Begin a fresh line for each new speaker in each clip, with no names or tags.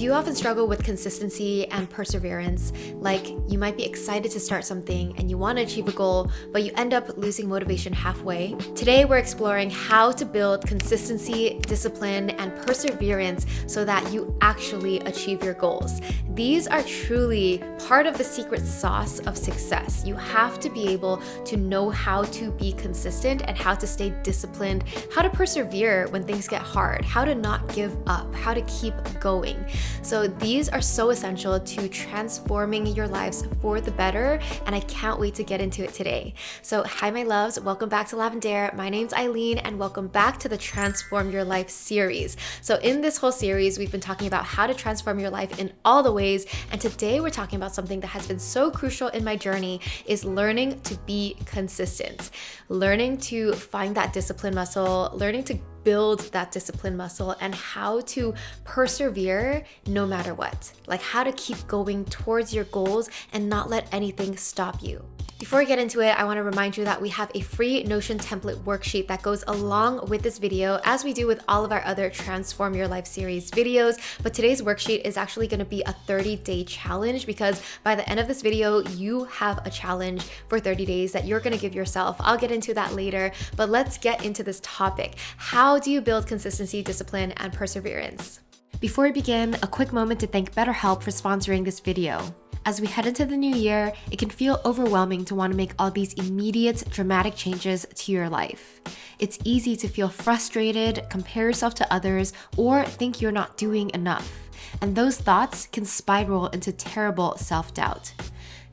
Do you often struggle with consistency and perseverance? Like, you might be excited to start something and you want to achieve a goal, but you end up losing motivation halfway? Today, we're exploring how to build consistency, discipline, and perseverance so that you actually achieve your goals. These are truly part of the secret sauce of success. You have to be able to know how to be consistent and how to stay disciplined, how to persevere when things get hard, how to not give up, how to keep going. So these are so essential to transforming your lives for the better, and I can't wait to get into it today. So hi my loves, welcome back to Lavendaire. My name's Aileen and welcome back to the Transform Your Life series. So in this whole series, we've been talking about how to transform your life in all the ways, and today we're talking about something that has been so crucial in my journey is learning to be consistent, learning to find that discipline muscle, learning to build that discipline muscle, and how to persevere no matter what. Like how to keep going towards your goals and not let anything stop you. Before we get into it, I want to remind you that we have a free Notion template worksheet that goes along with this video, as we do with all of our other Transform Your Life series videos. But today's worksheet is actually going to be a 30-day challenge, because by the end of this video, you have a challenge for 30 days that you're going to give yourself. I'll get into that later, but let's get into this topic. How do you build consistency, discipline, and perseverance? Before we begin, a quick moment to thank BetterHelp for sponsoring this video. As we head into the new year, it can feel overwhelming to want to make all these immediate, dramatic changes to your life. It's easy to feel frustrated, compare yourself to others, or think you're not doing enough. And those thoughts can spiral into terrible self-doubt.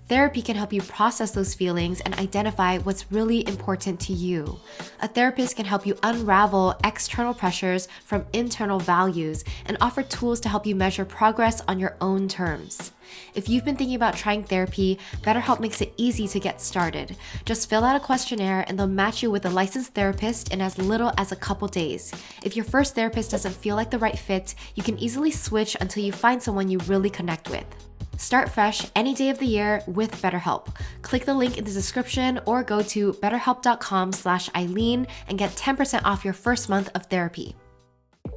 Therapy can help you process those feelings and identify what's really important to you. A therapist can help you unravel external pressures from internal values and offer tools to help you measure progress on your own terms. If you've been thinking about trying therapy, BetterHelp makes it easy to get started. Just fill out a questionnaire and they'll match you with a licensed therapist in as little as a couple days. If your first therapist doesn't feel like the right fit, you can easily switch until you find someone you really connect with. Start fresh any day of the year with BetterHelp. Click the link in the description or go to betterhelp.com/Aileen and get 10% off your first month of therapy.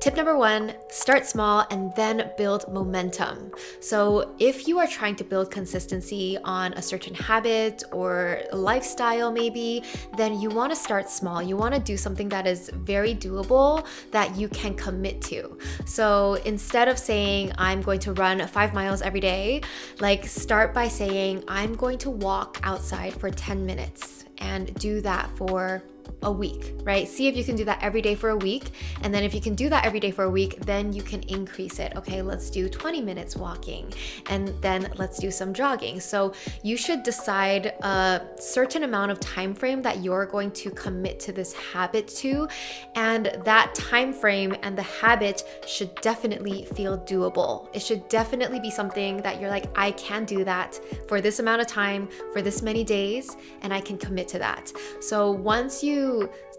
Tip number 1, start small and then build momentum. So if you are trying to build consistency on a certain habit or lifestyle maybe, then you want to start small. You want to do something that is very doable that you can commit to. So instead of saying, I'm going to run 5 miles every day, like start by saying, I'm going to walk outside for 10 minutes and do that for a week, right? See if you can do that every day for a week. And then if you can do that every day for a week, then you can increase it. Okay, let's do 20 minutes walking and then let's do some jogging. So you should decide a certain amount of time frame that you're going to commit to this habit to. And that time frame and the habit should definitely feel doable. It should definitely be something that you're like, I can do that for this amount of time, for this many days, and I can commit to that. So once you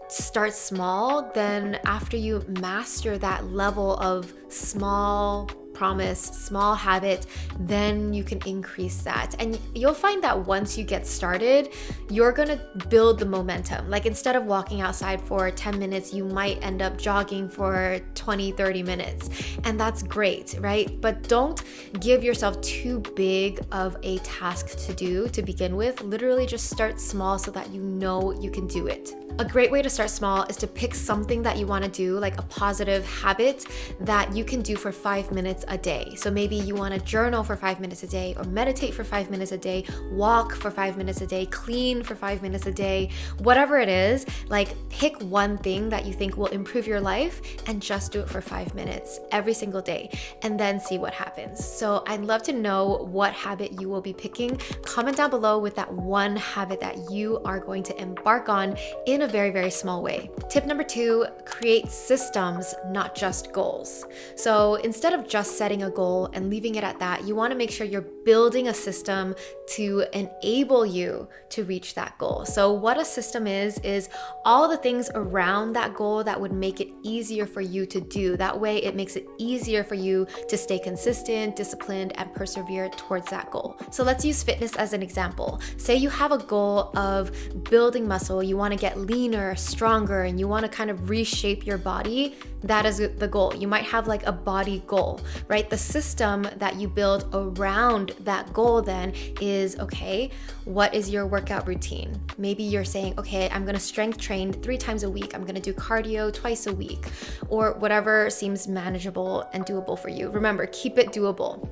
start small, then after you master that level of small promise, small habit, then you can increase that. And you'll find that once you get started, you're gonna build the momentum. Like instead of walking outside for 10 minutes, you might end up jogging for 20, 30 minutes. And that's great, right? But don't give yourself too big of a task to do to begin with. Literally just start small so that you know you can do it. A great way to start small is to pick something that you want to do, like a positive habit that you can do for 5 minutes a day. So maybe you want to journal for 5 minutes a day, or meditate for 5 minutes a day, walk for 5 minutes a day, clean for 5 minutes a day, whatever it is. Like pick one thing that you think will improve your life and just do it for 5 minutes every single day and then see what happens. So I'd love to know what habit you will be picking. Comment down below with that one habit that you are going to embark on in a very, very small way. Tip number 2, create systems, not just goals. So instead of just setting a goal and leaving it at that, you want to make sure you're building a system to enable you to reach that goal. So what a system is all the things around that goal that would make it easier for you to do. That way it makes it easier for you to stay consistent, disciplined, and persevere towards that goal. So let's use fitness as an example. Say you have a goal of building muscle, you want to get leaner, stronger, and you want to kind of reshape your body. That is the goal. You might have like a body goal, right? The system that you build around that goal then is, okay, what is your workout routine? Maybe you're saying, okay, I'm gonna strength train 3 times a week. I'm gonna do cardio twice a week, or whatever seems manageable and doable for you. Remember, keep it doable.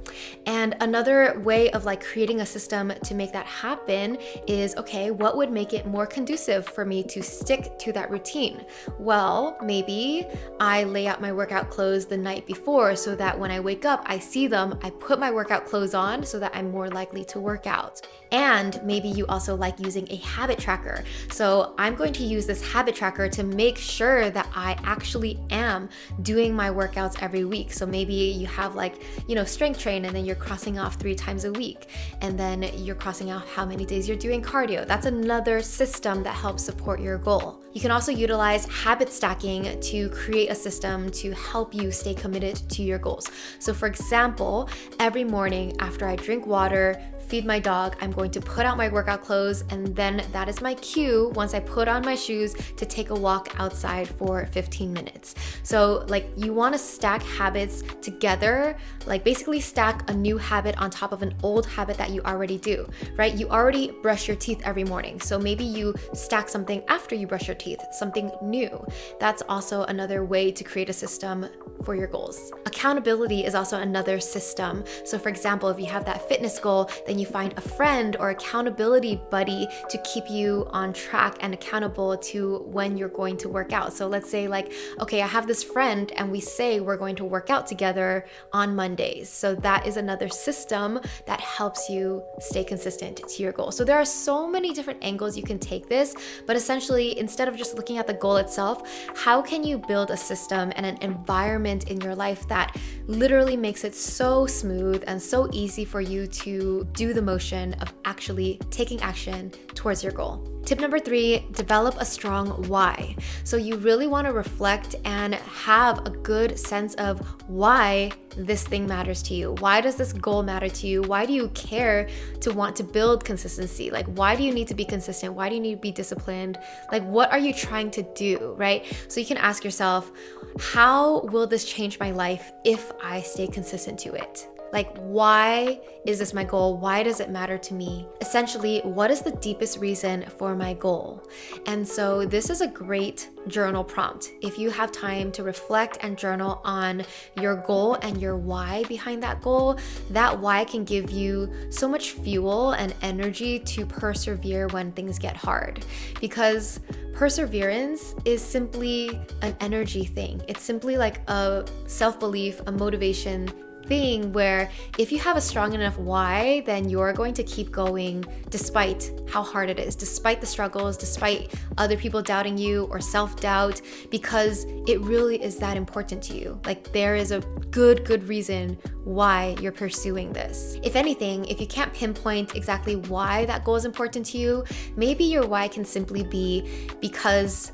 And another way of like creating a system to make that happen is, okay, what would make it more conducive for me to stick to that routine? Well, maybe I lay out my workout clothes the night before so that when I wake up, I see them, I put my workout clothes on so that I'm more likely to work out. And maybe you also like using a habit tracker. So I'm going to use this habit tracker to make sure that I actually am doing my workouts every week. So maybe you have like, strength train, and then you're crossing off 3 times a week. And then you're crossing out how many days you're doing cardio. That's another system that helps support your goal. You can also utilize habit stacking to create a system to help you stay committed to your goals. So for example, every morning after I drink water, feed my dog, I'm going to put out my workout clothes, and then that is my cue once I put on my shoes to take a walk outside for 15 minutes. So like you want to stack habits together, like basically stack a new habit on top of an old habit that you already do, right? You already brush your teeth every morning. So maybe you stack something after you brush your teeth, something new. That's also another way to create a system for your goals. Accountability is also another system. So for example, if you have that fitness goal, then you find a friend or accountability buddy to keep you on track and accountable to when you're going to work out. So let's say like, okay, I have this friend and we say we're going to work out together on Mondays. So that is another system that helps you stay consistent to your goal. So there are so many different angles you can take this, but essentially instead of just looking at the goal itself, how can you build a system and an environment in your life that literally makes it so smooth and so easy for you to do the motion of actually taking action towards your goal. Tip number 3, develop a strong why. So you really want to reflect and have a good sense of why this thing matters to you. Why does this goal matter to you? Why do you care to want to build consistency? Like, why do you need to be consistent? Why do you need to be disciplined? Like, what are you trying to do, right? So you can ask yourself, how will this change my life if I stay consistent to it? Like, why is this my goal? Why does it matter to me? Essentially, what is the deepest reason for my goal? And so this is a great journal prompt. If you have time to reflect and journal on your goal and your why behind that goal, that why can give you so much fuel and energy to persevere when things get hard. Because perseverance is simply an energy thing. It's simply like a self-belief, a motivation thing where if you have a strong enough why, then you're going to keep going despite how hard it is, despite the struggles, despite other people doubting you or self-doubt, because it really is that important to you. Like, there is a good reason why you're pursuing this. If anything, if you can't pinpoint exactly why that goal is important to you, maybe your why can simply be because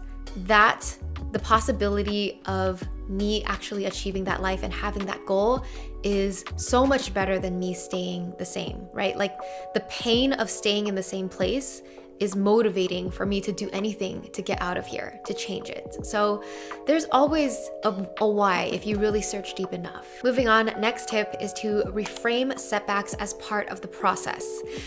the possibility of me actually achieving that life and having that goal is so much better than me staying the same, right? Like, the pain of staying in the same place is motivating for me to do anything to get out of here, to change it. So there's always a why if you really search deep enough. Moving on, next tip is to reframe setbacks as part of the process.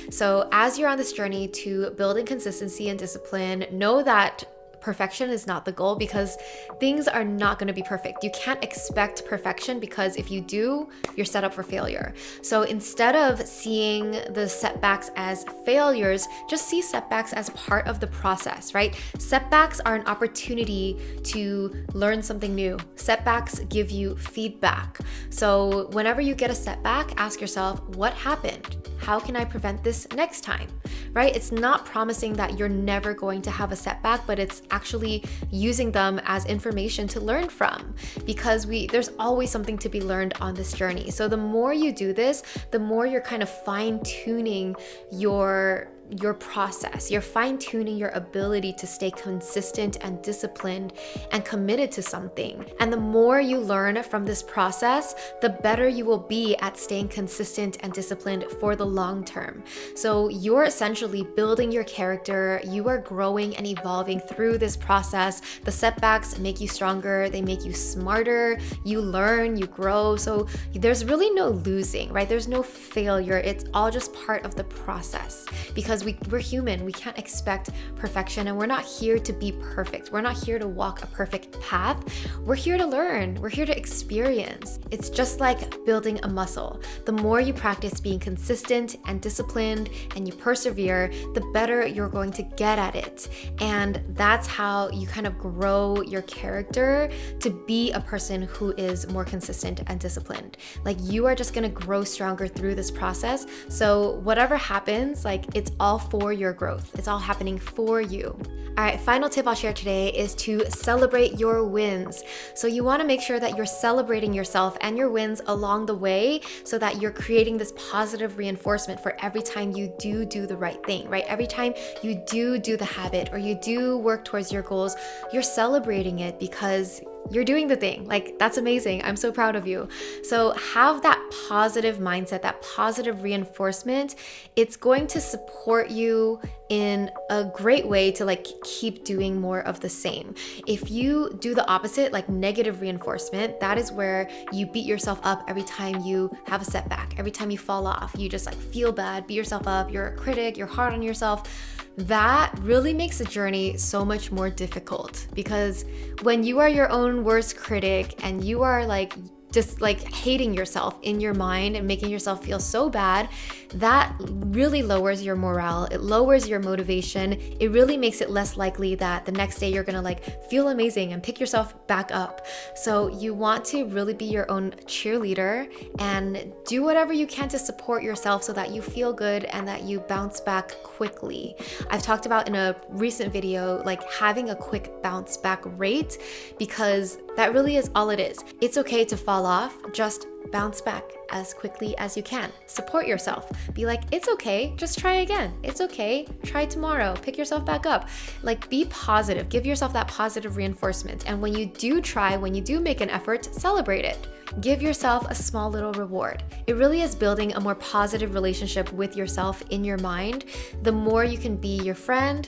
So as you're on this journey to building consistency and discipline, know that perfection is not the goal, because things are not going to be perfect. You can't expect perfection, because if you do, you're set up for failure. So instead of seeing the setbacks as failures, just see setbacks as part of the process, right? Setbacks are an opportunity to learn something new. Setbacks give you feedback. So whenever you get a setback, ask yourself, what happened? How can I prevent this next time, right? It's not promising that you're never going to have a setback, but it's actually using them as information to learn from, because there's always something to be learned on this journey. So the more you do this, the more you're kind of fine-tuning your your process. You're fine-tuning your ability to stay consistent and disciplined and committed to something. And the more you learn from this process, the better you will be at staying consistent and disciplined for the long term. So you're essentially building your character. You are growing and evolving through this process. The setbacks make you stronger. They make you smarter. You learn, you grow. So there's really no losing, right? There's no failure. It's all just part of the process, because we're human. We can't expect perfection, and we're not here to be perfect. We're not here to walk a perfect path. We're here to learn. We're here to experience. It's just like building a muscle. The more you practice being consistent and disciplined and you persevere, the better you're going to get at it. And that's how you kind of grow your character to be a person who is more consistent and disciplined. Like, you are just going to grow stronger through this process. So whatever happens, like, it's all for your growth. It's all happening for you. All right, final tip I'll share today is to celebrate your wins. So you want to make sure that you're celebrating yourself and your wins along the way, so that you're creating this positive reinforcement for every time you do the right thing, right? Every time you do the habit or you do work towards your goals, you're celebrating it because you're doing the thing. Like, that's amazing. I'm so proud of you. So have that positive mindset, that positive reinforcement. It's going to support you in a great way to like keep doing more of the same. If you do the opposite, like negative reinforcement, that is where you beat yourself up every time you have a setback, every time you fall off. You just like feel bad, beat yourself up, you're a critic, you're hard on yourself. That really makes the journey so much more difficult, because when you are your own worst critic and you are like just like hating yourself in your mind and making yourself feel so bad, that really lowers your morale. It lowers your motivation. It really makes it less likely that the next day you're gonna like feel amazing and pick yourself back up. So you want to really be your own cheerleader and do whatever you can to support yourself so that you feel good and that you bounce back quickly. I've talked about in a recent video, like having a quick bounce back rate, because that really is all it is. It's okay to fall off, just bounce back as quickly as you can. Support yourself. Be like, it's okay, just try again. It's okay, try tomorrow, pick yourself back up. Like, be positive, give yourself that positive reinforcement. And when you do try, when you do make an effort, celebrate it. Give yourself a small little reward. It really is building a more positive relationship with yourself in your mind. The more you can be your friend,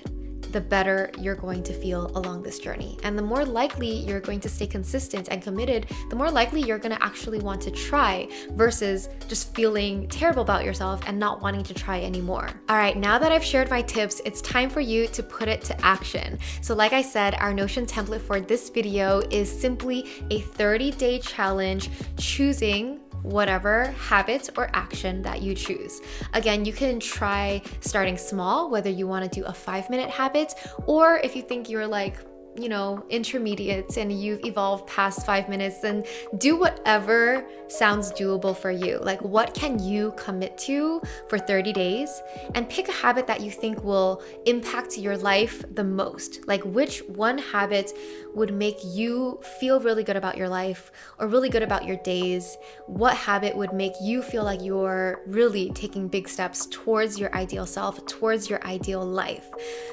the better you're going to feel along this journey. And the more likely you're going to stay consistent and committed, the more likely you're going to actually want to try, versus just feeling terrible about yourself and not wanting to try anymore. All right, now that I've shared my tips, it's time for you to put it to action. So like I said, our Notion template for this video is simply a 30-day challenge choosing whatever habit or action that you choose. Again, you can try starting small, whether you want to do a 5-minute habit, or if you think you're like, you know, intermediate and you've evolved past 5 minutes, then do whatever sounds doable for you. Like, what can you commit to for 30 days? And pick a habit that you think will impact your life the most. Like, which one habit would make you feel really good about your life or really good about your days? What habit would make you feel like you're really taking big steps towards your ideal self, towards your ideal life?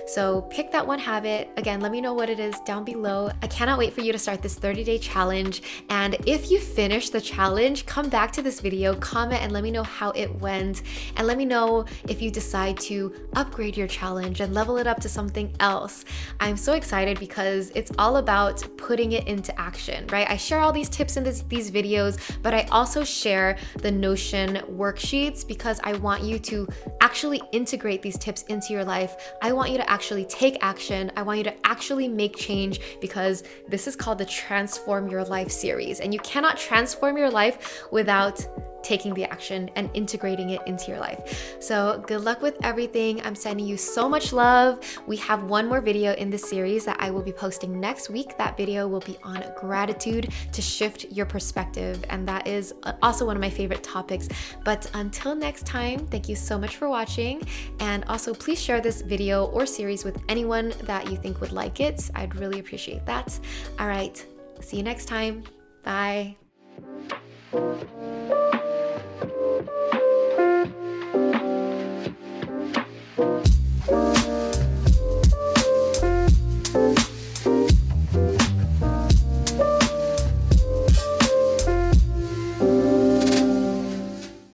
So pick that one habit. Again, let me know what it is down below. I cannot wait for you to start this 30-day challenge. And if you finish the challenge, come back to this video, comment, and let me know how it went. And let me know if you decide to upgrade your challenge and level it up to something else. I'm so excited because it's all about putting it into action, right? I share all these tips in these videos, but I also share the Notion worksheets because I want you to actually integrate these tips into your life. I want you to actually take action. I want you to actually make change, because this is called the Transform Your Life series. And you cannot transform your life without taking the action and integrating it into your life. So good luck with everything. I'm sending you so much love. We have one more video in this series that I will be posting next week. That video will be on gratitude to shift your perspective. And that is also one of my favorite topics. But until next time, thank you so much for watching. And also please share this video or series with anyone that you think would like it. I'd really appreciate that. All right, see you next time. Bye. Thank you.